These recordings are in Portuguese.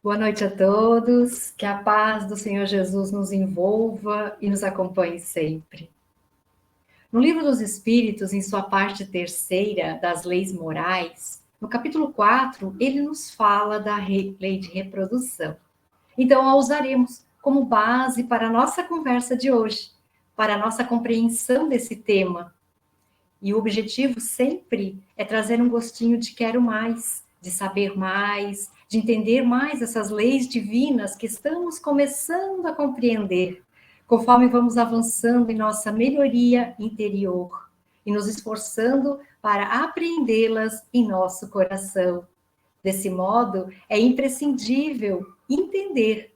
Boa noite a todos, que a paz do Senhor Jesus nos envolva e nos acompanhe sempre. No Livro dos Espíritos, em sua parte terceira, das leis morais, no capítulo 4, ele nos fala da lei de reprodução. Então, a usaremos como base para a nossa conversa de hoje, para a nossa compreensão desse tema. E o objetivo sempre é trazer um gostinho de quero mais, de saber mais, de entender mais essas leis divinas que estamos começando a compreender, conforme vamos avançando em nossa melhoria interior e nos esforçando para apreendê-las em nosso coração. Desse modo, é imprescindível entender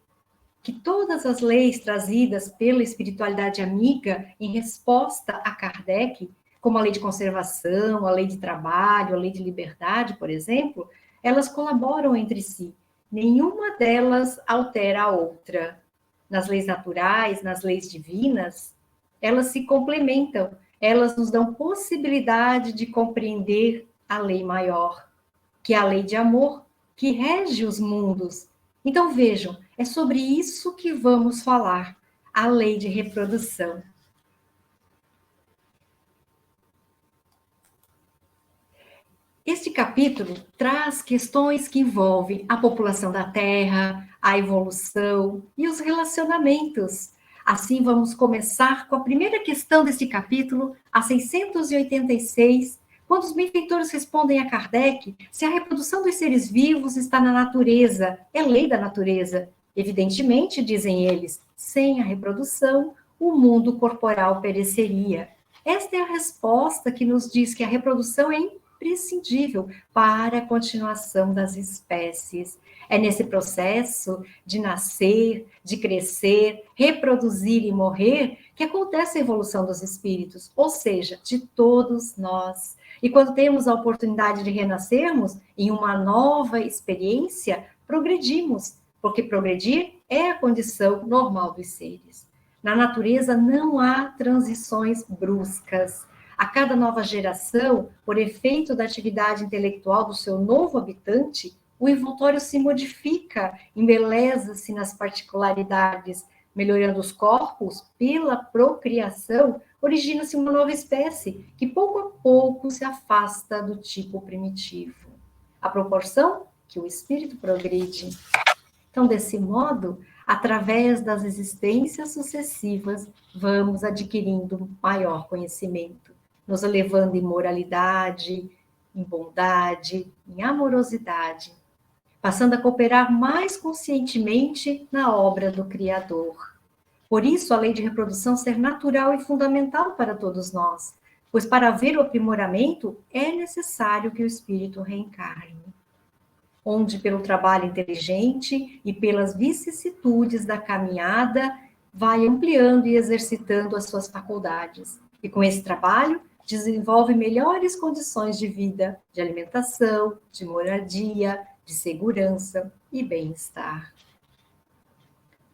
que todas as leis trazidas pela espiritualidade amiga em resposta a Kardec, como a lei de conservação, a lei de trabalho, a lei de liberdade, por exemplo, elas colaboram entre si. Nenhuma delas altera a outra. Nas leis naturais, nas leis divinas, elas se complementam, elas nos dão possibilidade de compreender a lei maior, que é a lei de amor, que rege os mundos. Então vejam, é sobre isso que vamos falar, a lei de reprodução. Este capítulo traz questões que envolvem a população da Terra, a evolução e os relacionamentos. Assim, vamos começar com a primeira questão deste capítulo, a 686, quando os benfeitores respondem a Kardec se a reprodução dos seres vivos está na natureza, é lei da natureza. Evidentemente, dizem eles, sem a reprodução, o mundo corporal pereceria. Esta é a resposta que nos diz que a reprodução é imprescindível para a continuação das espécies. É nesse processo de nascer, de crescer, reproduzir e morrer que acontece a evolução dos espíritos, ou seja, de todos nós. E quando temos a oportunidade de renascermos em uma nova experiência, progredimos, porque progredir é a condição normal dos seres. Na natureza não há transições bruscas. A cada nova geração, por efeito da atividade intelectual do seu novo habitante, o envoltório se modifica, embeleza-se nas particularidades, melhorando os corpos pela procriação, origina-se uma nova espécie que pouco a pouco se afasta do tipo primitivo. A proporção que o espírito progride. Então, desse modo, através das existências sucessivas, vamos adquirindo maior conhecimento, nos elevando em moralidade, em bondade, em amorosidade, passando a cooperar mais conscientemente na obra do Criador. Por isso, a lei de reprodução ser natural e fundamental para todos nós, pois para haver o aprimoramento é necessário que o espírito reencarne, onde pelo trabalho inteligente e pelas vicissitudes da caminhada vai ampliando e exercitando as suas faculdades. E com esse trabalho desenvolve melhores condições de vida, de alimentação, de moradia, de segurança e bem-estar.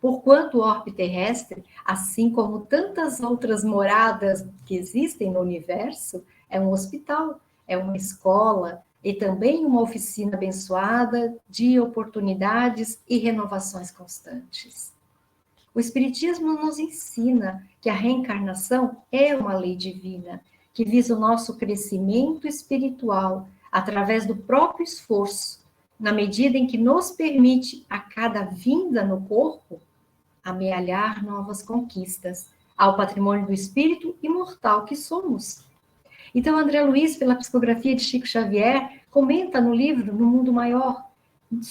Porquanto o orbe terrestre, assim como tantas outras moradas que existem no universo, é um hospital, é uma escola e também uma oficina abençoada de oportunidades e renovações constantes. O Espiritismo nos ensina que a reencarnação é uma lei divina, que visa o nosso crescimento espiritual através do próprio esforço, na medida em que nos permite, a cada vinda no corpo, amealhar novas conquistas ao patrimônio do espírito imortal que somos. Então, André Luiz, pela psicografia de Chico Xavier, comenta no livro No Mundo Maior, não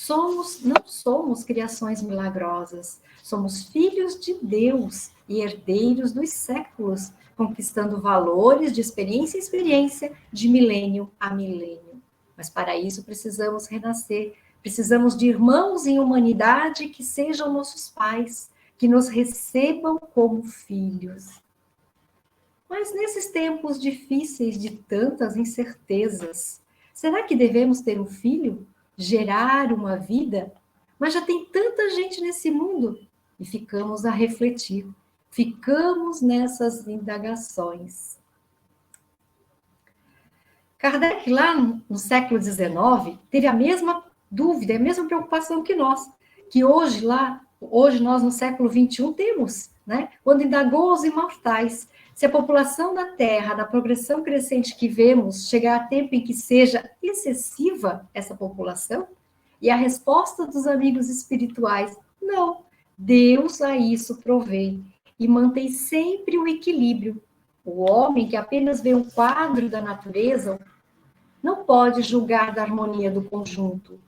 somos criações milagrosas, somos filhos de Deus e herdeiros dos séculos, conquistando valores de experiência em experiência, de milênio a milênio. Mas para isso precisamos renascer, precisamos de irmãos em humanidade que sejam nossos pais, que nos recebam como filhos. Mas nesses tempos difíceis de tantas incertezas, será que devemos ter um filho? Gerar uma vida? Mas já tem tanta gente nesse mundo. E ficamos a refletir, ficamos nessas indagações. Kardec, lá no século XIX, teve a mesma dúvida, a mesma preocupação que nós. que hoje nós no século XXI temos, né? Quando indagou aos imortais, se a população da Terra, na progressão crescente que vemos, chegar a tempo em que seja excessiva essa população, e a resposta dos amigos espirituais, não, Deus a isso provê e mantém sempre o equilíbrio. O homem que apenas vê um quadro da natureza não pode julgar da harmonia do conjunto.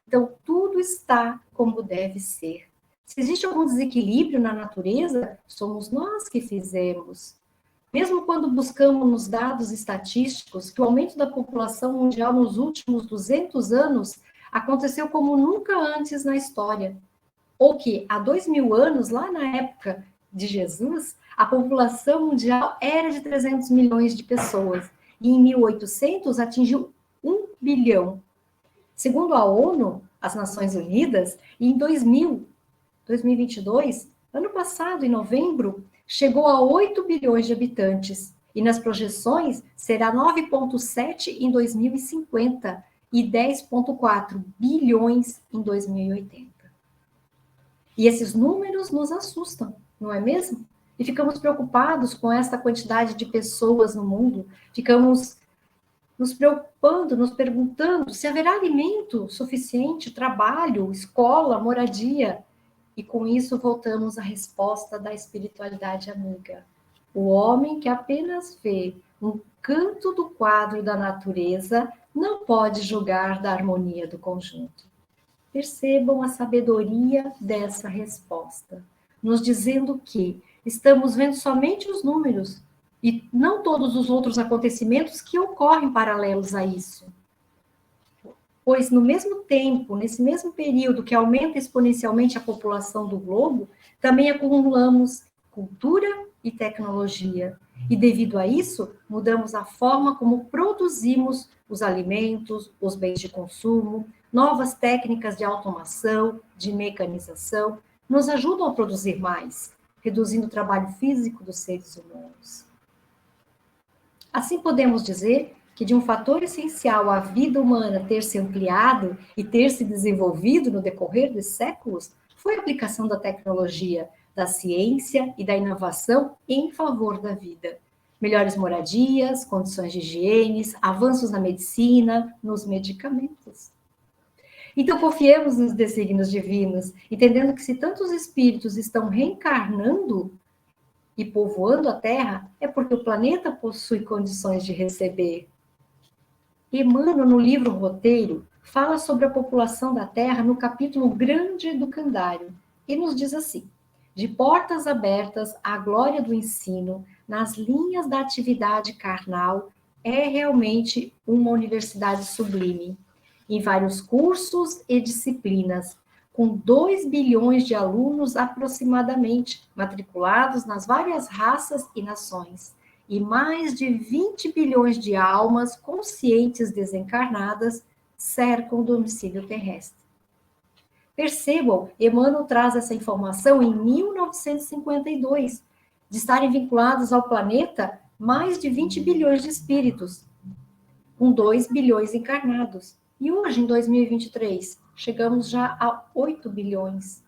Então, tudo está como deve ser. Se existe algum desequilíbrio na natureza, somos nós que fizemos. Mesmo quando buscamos nos dados estatísticos que o aumento da população mundial nos últimos 200 anos aconteceu como nunca antes na história, ou que há 2000 anos, lá na época de Jesus, a população mundial era de 300 milhões de pessoas, e em 1800 atingiu 1 bilhão. Segundo a ONU, as Nações Unidas, em 2022, ano passado, em novembro, chegou a 8 bilhões de habitantes, e nas projeções será 9,7 em 2050 e 10,4 bilhões em 2080. E esses números nos assustam, não é mesmo? E ficamos preocupados com essa quantidade de pessoas no mundo, ficamos nos preocupando, nos perguntando se haverá alimento suficiente, trabalho, escola, moradia. E com isso voltamos à resposta da espiritualidade amiga. O homem que apenas vê um canto do quadro da natureza não pode julgar da harmonia do conjunto. Percebam a sabedoria dessa resposta, nos dizendo que estamos vendo somente os números e não todos os outros acontecimentos que ocorrem paralelos a isso. Pois no mesmo tempo, nesse mesmo período que aumenta exponencialmente a população do globo, também acumulamos cultura e tecnologia. E devido a isso, mudamos a forma como produzimos os alimentos, os bens de consumo, novas técnicas de automação, de mecanização, nos ajudam a produzir mais, reduzindo o trabalho físico dos seres humanos. Assim podemos dizer que de um fator essencial à vida humana ter se ampliado e ter se desenvolvido no decorrer dos séculos foi a aplicação da tecnologia, da ciência e da inovação em favor da vida. Melhores moradias, condições de higiene, avanços na medicina, nos medicamentos. Então, confiemos nos desígnios divinos, entendendo que se tantos espíritos estão reencarnando e povoando a Terra, é porque o planeta possui condições de receber. Emmanuel, no livro Roteiro, fala sobre a população da Terra no capítulo Grande do Candário, e nos diz assim: de portas abertas à glória do ensino, nas linhas da atividade carnal, é realmente uma universidade sublime, em vários cursos e disciplinas, com 2 bilhões de alunos aproximadamente, matriculados nas várias raças e nações, e mais de 20 bilhões de almas conscientes desencarnadas cercam o domicílio terrestre. Percebam, Emmanuel traz essa informação em 1952, de estarem vinculados ao planeta mais de 20 bilhões de espíritos, com 2 bilhões encarnados. E hoje, em 2023, chegamos já a 8 bilhões.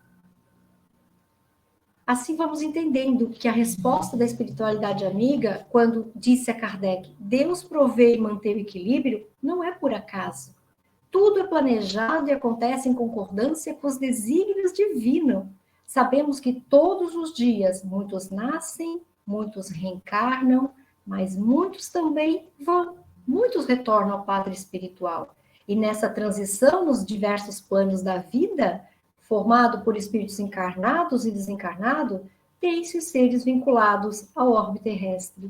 Assim vamos entendendo que a resposta da espiritualidade amiga, quando disse a Kardec, Deus provê e mantém o equilíbrio, não é por acaso. Tudo é planejado e acontece em concordância com os desígnios divinos. Sabemos que todos os dias muitos nascem, muitos reencarnam, mas muitos também vão, muitos retornam ao Padre espiritual. E nessa transição nos diversos planos da vida, formado por espíritos encarnados e desencarnados, tem-se os seres vinculados ao orbe terrestre.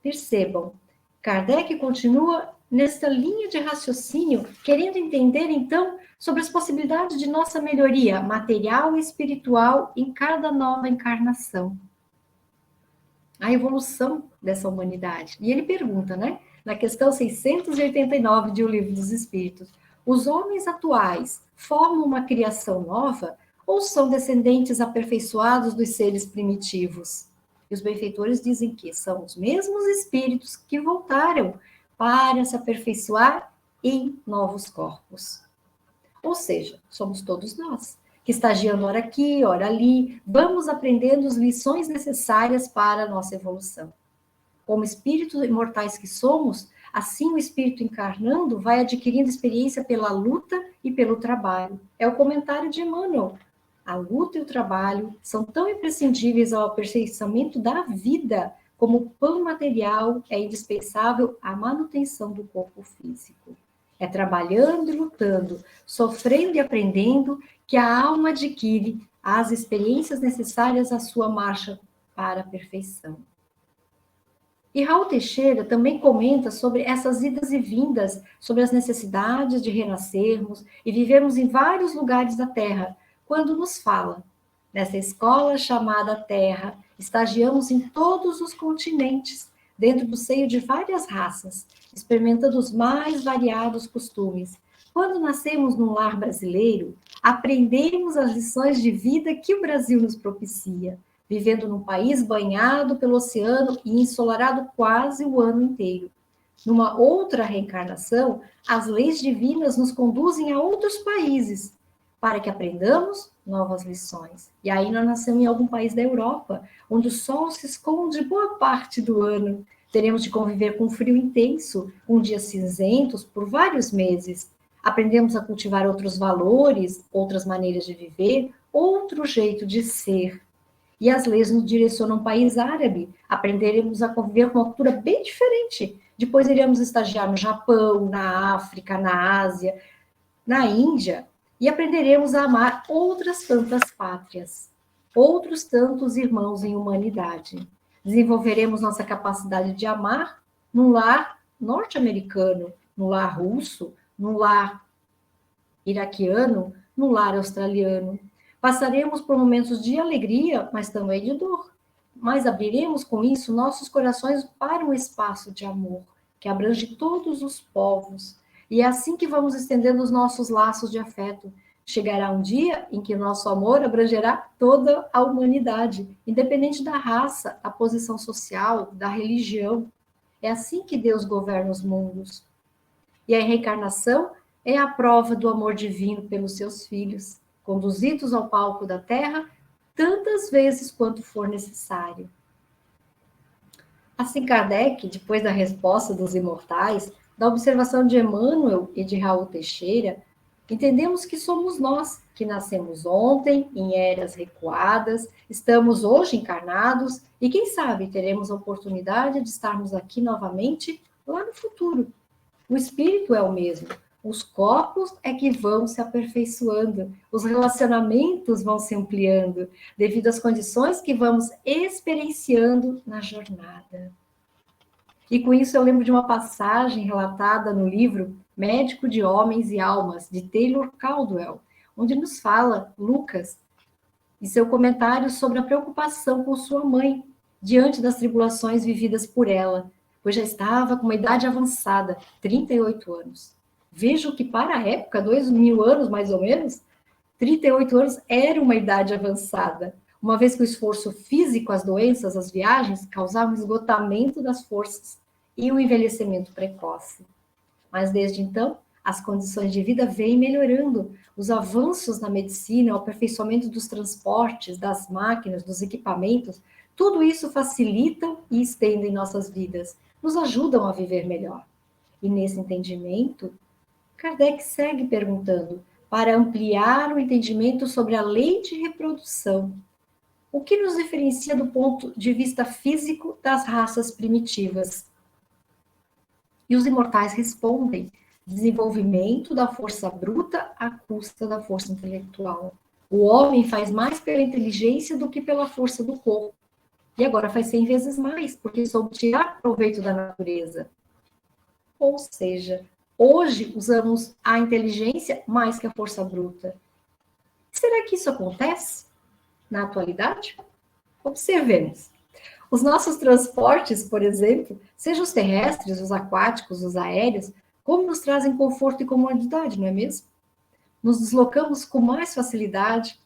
Percebam, Kardec continua nesta linha de raciocínio, querendo entender, então, sobre as possibilidades de nossa melhoria material e espiritual em cada nova encarnação. A evolução dessa humanidade. E ele pergunta, né? Na questão 689 de O Livro dos Espíritos, os homens atuais formam uma criação nova ou são descendentes aperfeiçoados dos seres primitivos? E os benfeitores dizem que são os mesmos espíritos que voltaram para se aperfeiçoar em novos corpos. Ou seja, somos todos nós, que estagiando ora aqui, ora ali, vamos aprendendo as lições necessárias para a nossa evolução. Como espíritos imortais que somos, assim o espírito encarnando vai adquirindo experiência pela luta e pelo trabalho. É o comentário de Emmanuel. A luta e o trabalho são tão imprescindíveis ao aperfeiçoamento da vida, como o pão material é indispensável à manutenção do corpo físico. É trabalhando e lutando, sofrendo e aprendendo, que a alma adquire as experiências necessárias à sua marcha para a perfeição. E Raul Teixeira também comenta sobre essas idas e vindas, sobre as necessidades de renascermos e vivermos em vários lugares da Terra, quando nos fala: nessa escola chamada Terra, estagiamos em todos os continentes, dentro do seio de várias raças, experimentando os mais variados costumes. Quando nascemos num lar brasileiro, aprendemos as lições de vida que o Brasil nos propicia, vivendo num país banhado pelo oceano e ensolarado quase o ano inteiro. Numa outra reencarnação, as leis divinas nos conduzem a outros países, para que aprendamos novas lições. E aí nós nascemos em algum país da Europa, onde o sol se esconde boa parte do ano. Teremos de conviver com frio intenso, com dias cinzentos por vários meses. Aprendemos a cultivar outros valores, outras maneiras de viver, outro jeito de ser. E as leis nos direcionam ao país árabe. Aprenderemos a conviver com uma cultura bem diferente. Depois iremos estagiar no Japão, na África, na Ásia, na Índia, e aprenderemos a amar outras tantas pátrias, outros tantos irmãos em humanidade. Desenvolveremos nossa capacidade de amar num lar norte-americano, num lar russo, num lar iraquiano, num lar australiano. Passaremos por momentos de alegria, mas também de dor. Mas abriremos com isso nossos corações para um espaço de amor, que abrange todos os povos. E é assim que vamos estendendo os nossos laços de afeto. Chegará um dia em que nosso amor abrangerá toda a humanidade, independente da raça, da posição social, da religião. É assim que Deus governa os mundos. E a reencarnação é a prova do amor divino pelos seus filhos, conduzidos ao palco da terra tantas vezes quanto for necessário. Assim, Kardec, depois da resposta dos imortais, da observação de Emmanuel e de Raul Teixeira, entendemos que somos nós, que nascemos ontem, em eras recuadas, estamos hoje encarnados e, quem sabe, teremos a oportunidade de estarmos aqui novamente lá no futuro. O espírito é o mesmo. Os corpos é que vão se aperfeiçoando, os relacionamentos vão se ampliando, devido às condições que vamos experienciando na jornada. E com isso eu lembro de uma passagem relatada no livro Médico de Homens e Almas, de Taylor Caldwell, onde nos fala Lucas, em seu comentário sobre a preocupação com sua mãe, diante das tribulações vividas por ela, pois já estava com uma idade avançada, 38 anos. Vejo que para a época, 2000 anos mais ou menos, 38 anos era uma idade avançada, uma vez que o esforço físico, as doenças, as viagens, causavam esgotamento das forças e o envelhecimento precoce. Mas desde então, as condições de vida vêm melhorando, os avanços na medicina, o aperfeiçoamento dos transportes, das máquinas, dos equipamentos, tudo isso facilitam e estendem nossas vidas, nos ajudam a viver melhor. E nesse entendimento, Kardec segue perguntando, para ampliar o entendimento sobre a lei de reprodução, o que nos diferencia do ponto de vista físico das raças primitivas? E os imortais respondem, desenvolvimento da força bruta à custa da força intelectual. O homem faz mais pela inteligência do que pela força do corpo. E agora faz 100 vezes mais, porque soube tirar proveito da natureza. Ou seja, hoje usamos a inteligência mais que a força bruta. Será que isso acontece na atualidade? Observemos. Os nossos transportes, por exemplo, sejam os terrestres, os aquáticos, os aéreos, como nos trazem conforto e comodidade, não é mesmo? Nos deslocamos com mais facilidade,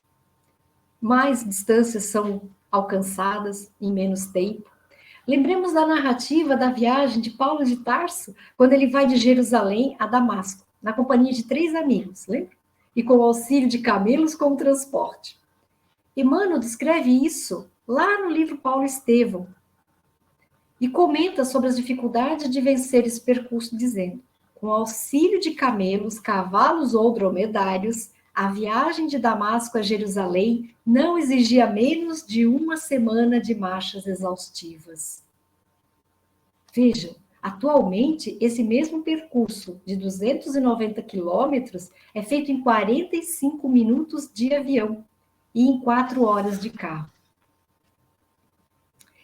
mais distâncias são alcançadas em menos tempo. Lembremos da narrativa da viagem de Paulo de Tarso, quando ele vai de Jerusalém a Damasco, na companhia de 3 amigos, lembra? e com o auxílio de camelos como transporte. Emmanuel descreve isso lá no livro Paulo Estevão e comenta sobre as dificuldades de vencer esse percurso, dizendo: com o auxílio de camelos, cavalos ou dromedários, a viagem de Damasco a Jerusalém não exigia menos de uma semana de marchas exaustivas. Vejam, atualmente, esse mesmo percurso de 290 quilômetros é feito em 45 minutos de avião e em 4 horas de carro.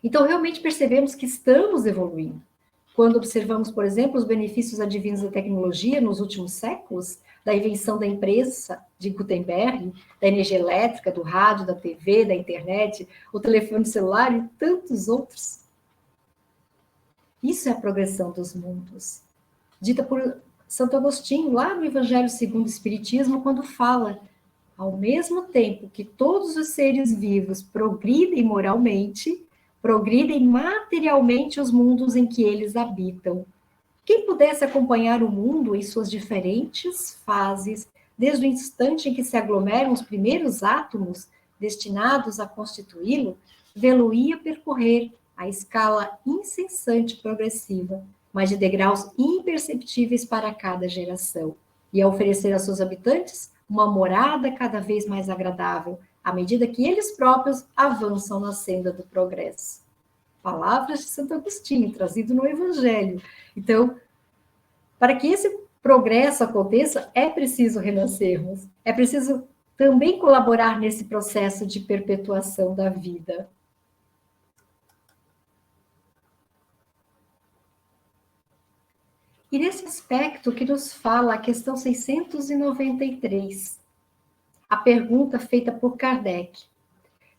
Então, realmente percebemos que estamos evoluindo. Quando observamos, por exemplo, os benefícios advindos da tecnologia nos últimos séculos, da invenção da imprensa de Gutenberg, da energia elétrica, do rádio, da TV, da internet, o telefone celular e tantos outros. Isso é a progressão dos mundos, dita por Santo Agostinho, lá no Evangelho segundo o Espiritismo, quando fala: ao mesmo tempo que todos os seres vivos progridem moralmente, progridem materialmente os mundos em que eles habitam. Quem pudesse acompanhar o mundo em suas diferentes fases, desde o instante em que se aglomeram os primeiros átomos destinados a constituí-lo, vê-lo-ia percorrer a escala incessante e progressiva, mas de degraus imperceptíveis para cada geração, e a oferecer aos seus habitantes uma morada cada vez mais agradável, à medida que eles próprios avançam na senda do progresso. Palavras de Santo Agostinho, trazido no Evangelho. Então, para que esse progresso aconteça, é preciso renascermos, é preciso também colaborar nesse processo de perpetuação da vida. E nesse aspecto que nos fala a questão 693, a pergunta feita por Kardec: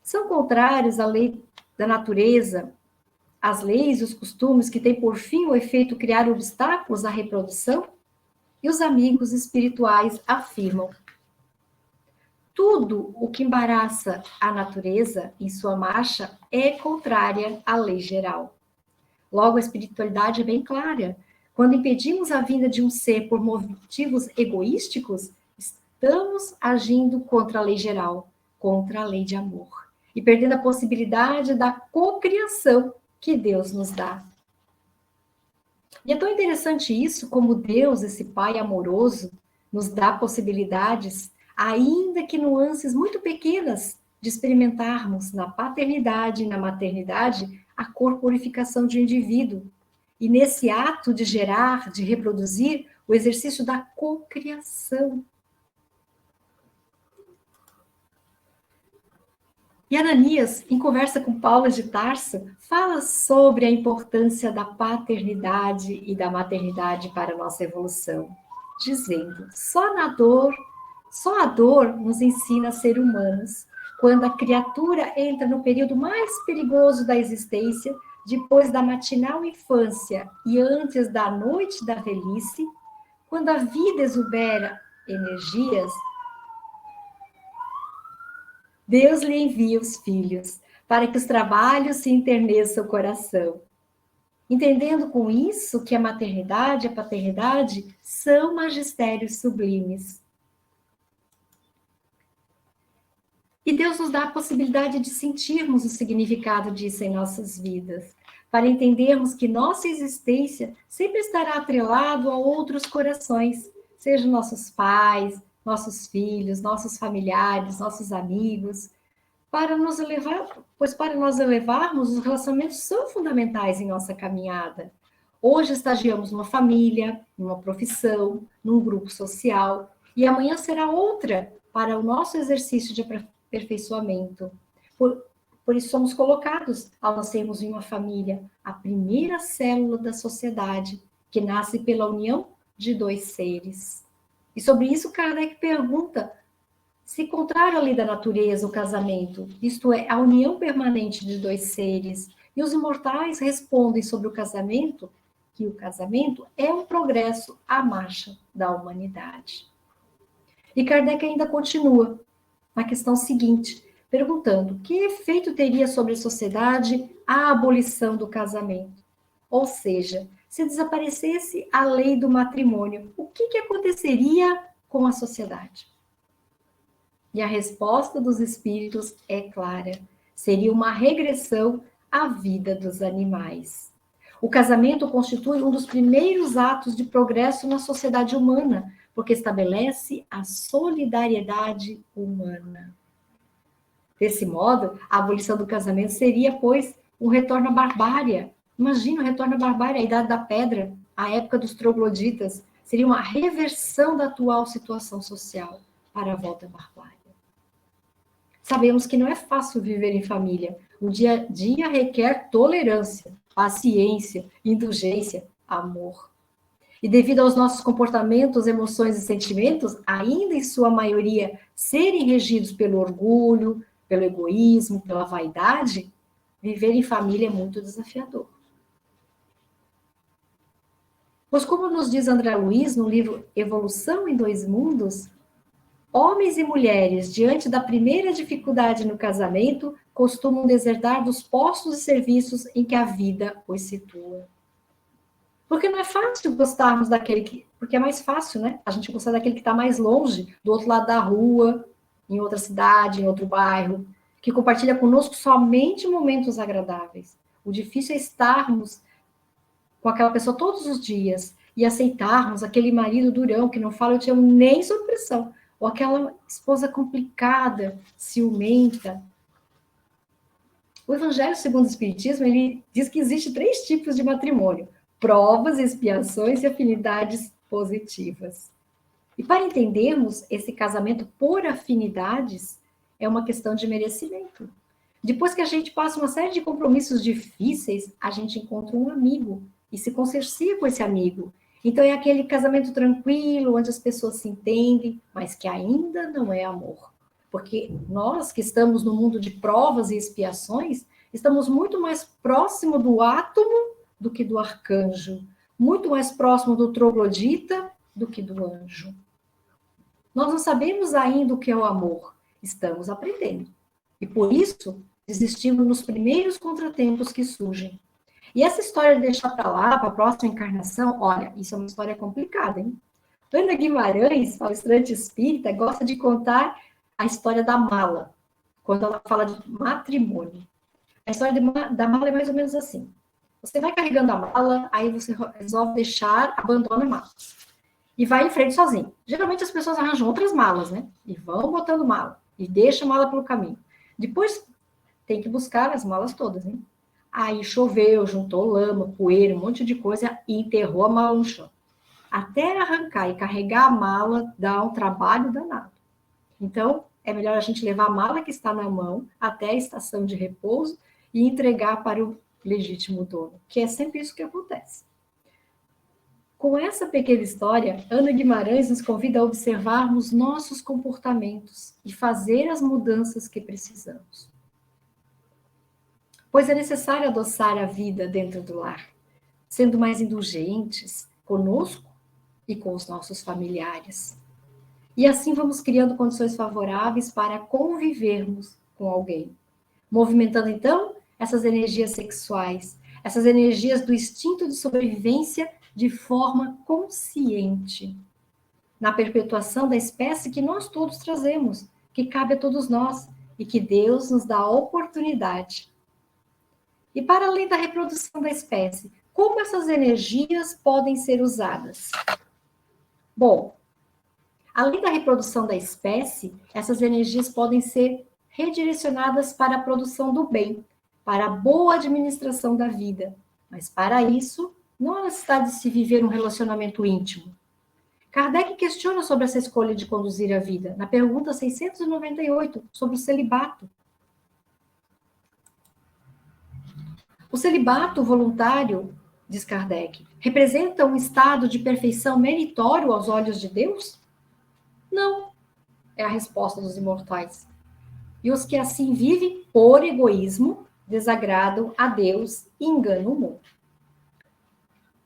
são contrários à lei da natureza, as leis e os costumes que têm por fim o efeito criar obstáculos à reprodução? E os amigos espirituais afirmam: tudo o que embaraça a natureza em sua marcha é contrária à lei geral. Logo, a espiritualidade é bem clara. Quando impedimos a vinda de um ser por motivos egoísticos, estamos agindo contra a lei geral, contra a lei de amor, e perdendo a possibilidade da cocriação que Deus nos dá. E é tão interessante isso, como Deus, esse Pai amoroso, nos dá possibilidades, ainda que nuances muito pequenas, de experimentarmos na paternidade e na maternidade a corporificação de um indivíduo. E nesse ato de gerar, de reproduzir, o exercício da cocriação. E Ananias, em conversa com Paulo de Tarso, fala sobre a importância da paternidade e da maternidade para a nossa evolução, dizendo: só a dor nos ensina a ser humanos. Quando a criatura entra no período mais perigoso da existência, depois da matinal infância e antes da noite da velhice, quando a vida exubera energias, Deus lhe envia os filhos, para que os trabalhos se enterneçam o coração. Entendendo com isso que a maternidade e a paternidade são magistérios sublimes. E Deus nos dá a possibilidade de sentirmos o significado disso em nossas vidas, para entendermos que nossa existência sempre estará atrelado a outros corações, sejam nossos pais, nossos filhos, nossos familiares, nossos amigos, para nos elevar, pois para nós elevarmos, os relacionamentos são fundamentais em nossa caminhada. Hoje estagiamos numa família, numa profissão, num grupo social, e amanhã será outra para o nosso exercício de aperfeiçoamento. Por isso somos colocados, ao nascermos em uma família, a primeira célula da sociedade, que nasce pela união de dois seres. E sobre isso, Kardec pergunta se contrário à lei da natureza, o casamento, isto é, a união permanente de dois seres, e os imortais respondem sobre o casamento, que o casamento é um progresso à marcha da humanidade. E Kardec ainda continua na questão seguinte, perguntando: que efeito teria sobre a sociedade a abolição do casamento? Ou seja, se desaparecesse a lei do matrimônio, o que aconteceria com a sociedade? E a resposta dos espíritos é clara. Seria uma regressão à vida dos animais. O casamento constitui um dos primeiros atos de progresso na sociedade humana, porque estabelece a solidariedade humana. Desse modo, a abolição do casamento seria, pois, um retorno à barbárie. Imagina o retorno à barbárie, a Idade da Pedra, a época dos trogloditas. Seria uma reversão da atual situação social para a volta à barbárie. Sabemos que não é fácil viver em família. O dia a dia requer tolerância, paciência, indulgência, amor. E devido aos nossos comportamentos, emoções e sentimentos, ainda em sua maioria serem regidos pelo orgulho, pelo egoísmo, pela vaidade, viver em família é muito desafiador. Pois como nos diz André Luiz no livro Evolução em Dois Mundos, homens e mulheres, diante da primeira dificuldade no casamento, costumam desertar dos postos e serviços em que a vida os situa. Porque não é fácil gostarmos daquele que... Porque é mais fácil, né? A gente gostar daquele que está mais longe, do outro lado da rua, em outra cidade, em outro bairro, que compartilha conosco somente momentos agradáveis. O difícil é estarmos com aquela pessoa todos os dias e aceitarmos aquele marido durão que não fala eu te amo nem sob pressão, ou aquela esposa complicada, ciumenta. O Evangelho segundo o Espiritismo, ele diz que existe 3 tipos de matrimônio: provas, expiações e afinidades positivas. E para entendermos esse casamento por afinidades, é uma questão de merecimento. Depois que a gente passa uma série de compromissos difíceis, a gente encontra um amigo e se consorcia com esse amigo. Então é aquele casamento tranquilo, onde as pessoas se entendem, mas que ainda não é amor. Porque nós que estamos no mundo de provas e expiações, estamos muito mais próximo do átomo do que do arcanjo, muito mais próximo do troglodita do que do anjo. Nós não sabemos ainda o que é o amor, estamos aprendendo. E por isso, desistimos nos primeiros contratempos que surgem. E essa história de deixar para lá, para a próxima encarnação, olha, isso é uma história complicada, hein? Ana Guimarães, palestrante espírita, gosta de contar a história da mala, quando ela fala de matrimônio. A história da mala é mais ou menos assim. Você vai carregando a mala, aí você resolve deixar, abandona a mala. E vai em frente sozinho. Geralmente as pessoas arranjam outras malas, né? E vão botando mala. E deixam a mala pelo caminho. Depois tem que buscar as malas todas, hein? Aí choveu, juntou lama, poeira, um monte de coisa e enterrou a mala no chão. Até arrancar e carregar a mala dá um trabalho danado. Então, é melhor a gente levar a mala que está na mão até a estação de repouso e entregar para o legítimo dono, que é sempre isso que acontece. Com essa pequena história, Ana Guimarães nos convida a observarmos nossos comportamentos e fazer as mudanças que precisamos. Pois é necessário adoçar a vida dentro do lar, sendo mais indulgentes conosco e com os nossos familiares. E assim vamos criando condições favoráveis para convivermos com alguém, movimentando então essas energias sexuais, essas energias do instinto de sobrevivência de forma consciente, na perpetuação da espécie que nós todos trazemos, que cabe a todos nós e que Deus nos dá a oportunidade. E para além da reprodução da espécie, como essas energias podem ser usadas? Bom, além da reprodução da espécie, essas energias podem ser redirecionadas para a produção do bem, para a boa administração da vida. Mas para isso, não há necessidade de se viver um relacionamento íntimo. Kardec questiona sobre essa escolha de conduzir a vida, na pergunta 698, sobre o celibato. O celibato voluntário, diz Kardec, representa um estado de perfeição meritório aos olhos de Deus? Não, é a resposta dos imortais. E os que assim vivem por egoísmo, desagradam a Deus e enganam o mundo.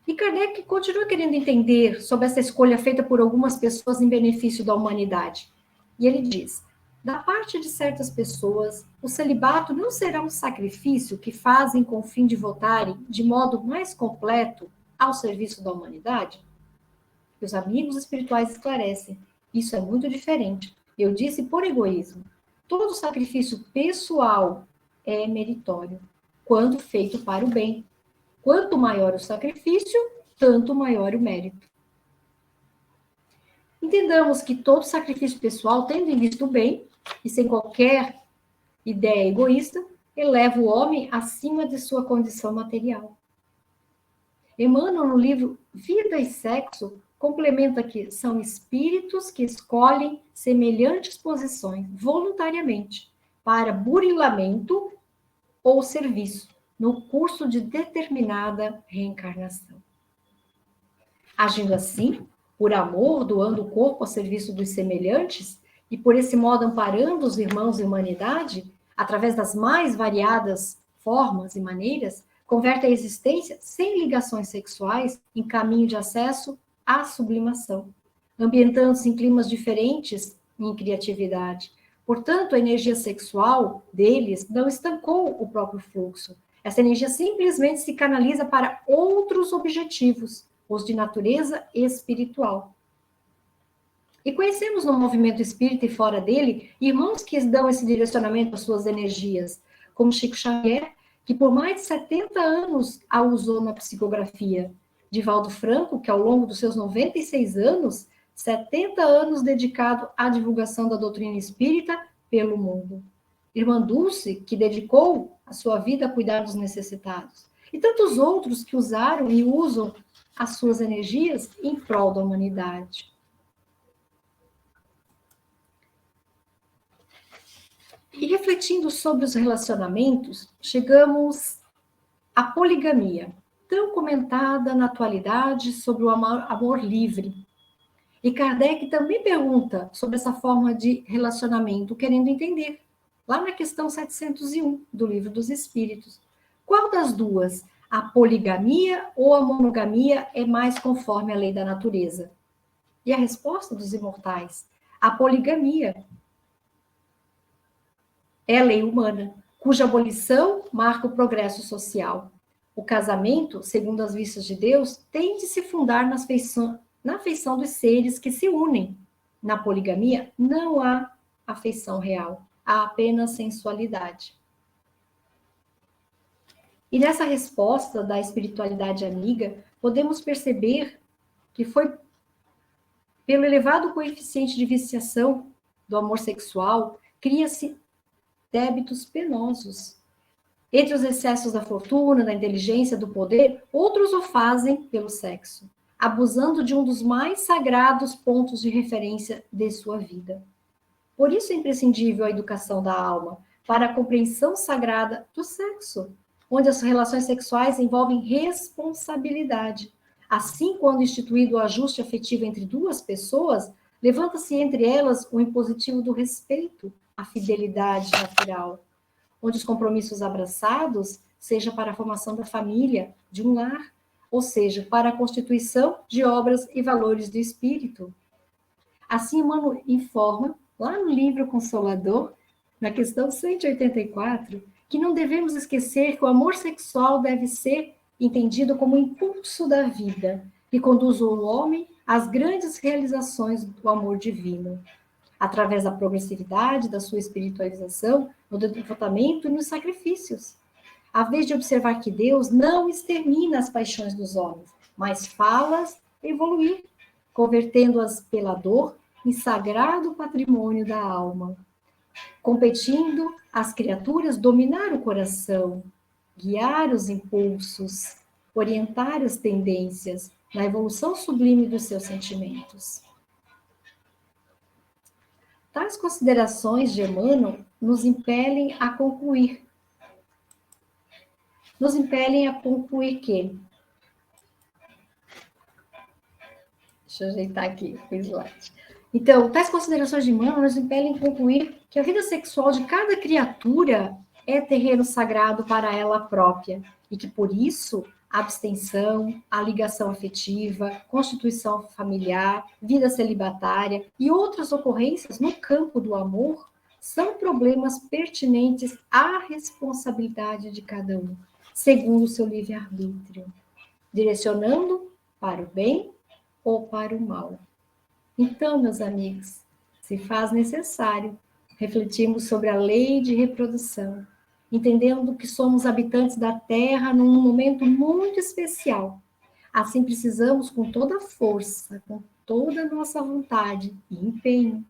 E Kardec continua querendo entender sobre essa escolha feita por algumas pessoas em benefício da humanidade. E ele diz: da parte de certas pessoas, o celibato não será um sacrifício que fazem com o fim de votarem de modo mais completo ao serviço da humanidade? E os amigos espirituais esclarecem: isso é muito diferente, Eu disse por egoísmo. Todo sacrifício pessoal é meritório, quando feito para o bem. Quanto maior o sacrifício, tanto maior o mérito. Entendamos que todo sacrifício pessoal, tendo em vista o bem, e sem qualquer ideia egoísta, eleva o homem acima de sua condição material. Emmanuel, no livro Vida e Sexo, complementa que são espíritos que escolhem semelhantes posições voluntariamente para burilamento ou serviço no curso de determinada reencarnação. Agindo assim, por amor, doando o corpo a serviço dos semelhantes e por esse modo amparando os irmãos e humanidade, através das mais variadas formas e maneiras, converte a existência sem ligações sexuais em caminho de acesso à sublimação, ambientando-se em climas diferentes em criatividade. Portanto, a energia sexual deles não estancou o próprio fluxo. Essa energia simplesmente se canaliza para outros objetivos, os de natureza espiritual. E conhecemos no movimento espírita e fora dele irmãos que dão esse direcionamento às suas energias, como Chico Xavier, que por mais de 70 anos a usou na psicografia. Divaldo Franco, que ao longo dos seus 96 anos, 70 anos dedicado à divulgação da doutrina espírita pelo mundo. Irmã Dulce, que dedicou a sua vida a cuidar dos necessitados. E tantos outros que usaram e usam as suas energias em prol da humanidade. E refletindo sobre os relacionamentos, chegamos à poligamia, tão comentada na atualidade sobre o amor livre. E Kardec também pergunta sobre essa forma de relacionamento, querendo entender, lá na questão 701 do Livro dos Espíritos. Qual das duas, a poligamia ou a monogamia, é mais conforme a lei da natureza? E a resposta dos imortais, a poligamia é a lei humana, cuja abolição marca o progresso social. O casamento, segundo as vistas de Deus, tem de se fundar na afeição dos seres que se unem. Na poligamia, não há afeição real, há apenas sensualidade. E nessa resposta da espiritualidade amiga, podemos perceber que foi pelo elevado coeficiente de viciação do amor sexual, cria-se débitos penosos. Entre os excessos da fortuna, da inteligência, do poder, outros o fazem pelo sexo, abusando de um dos mais sagrados pontos de referência de sua vida. Por isso é imprescindível a educação da alma, para a compreensão sagrada do sexo, onde as relações sexuais envolvem responsabilidade. Assim, quando instituído o ajuste afetivo entre duas pessoas, levanta-se entre elas o impositivo do respeito, a fidelidade natural, onde os compromissos abraçados seja para a formação da família, de um lar, ou seja, para a constituição de obras e valores do espírito. Assim, Emmanuel informa, lá no livro Consolador, na questão 184, que não devemos esquecer que o amor sexual deve ser entendido como o impulso da vida, que conduz o homem às grandes realizações do amor divino, através da progressividade, da sua espiritualização, no devotamento e nos sacrifícios. A vez de observar que Deus não extermina as paixões dos homens, mas fala-as evoluir, convertendo-as pela dor em sagrado patrimônio da alma, competindo às criaturas dominar o coração, guiar os impulsos, orientar as tendências na evolução sublime dos seus sentimentos. Tais considerações de Emmanuel nos impelem a concluir. Nos impelem a concluir que... Deixa eu ajeitar aqui o slide. Então, tais considerações de Emmanuel nos impelem a concluir que a vida sexual de cada criatura é terreno sagrado para ela própria e que, por isso, a abstenção, a ligação afetiva, constituição familiar, vida celibatária e outras ocorrências no campo do amor são problemas pertinentes à responsabilidade de cada um, segundo o seu livre-arbítrio, direcionando para o bem ou para o mal. Então, meus amigos, se faz necessário refletirmos sobre a lei de reprodução, entendendo que somos habitantes da Terra num momento muito especial. Assim, precisamos, com toda a força, com toda a nossa vontade e empenho,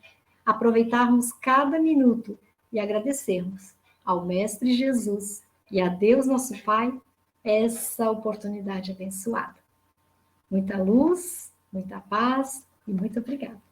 aproveitarmos cada minuto e agradecermos ao Mestre Jesus e a Deus, nosso Pai, essa oportunidade abençoada. Muita luz, muita paz e muito obrigada.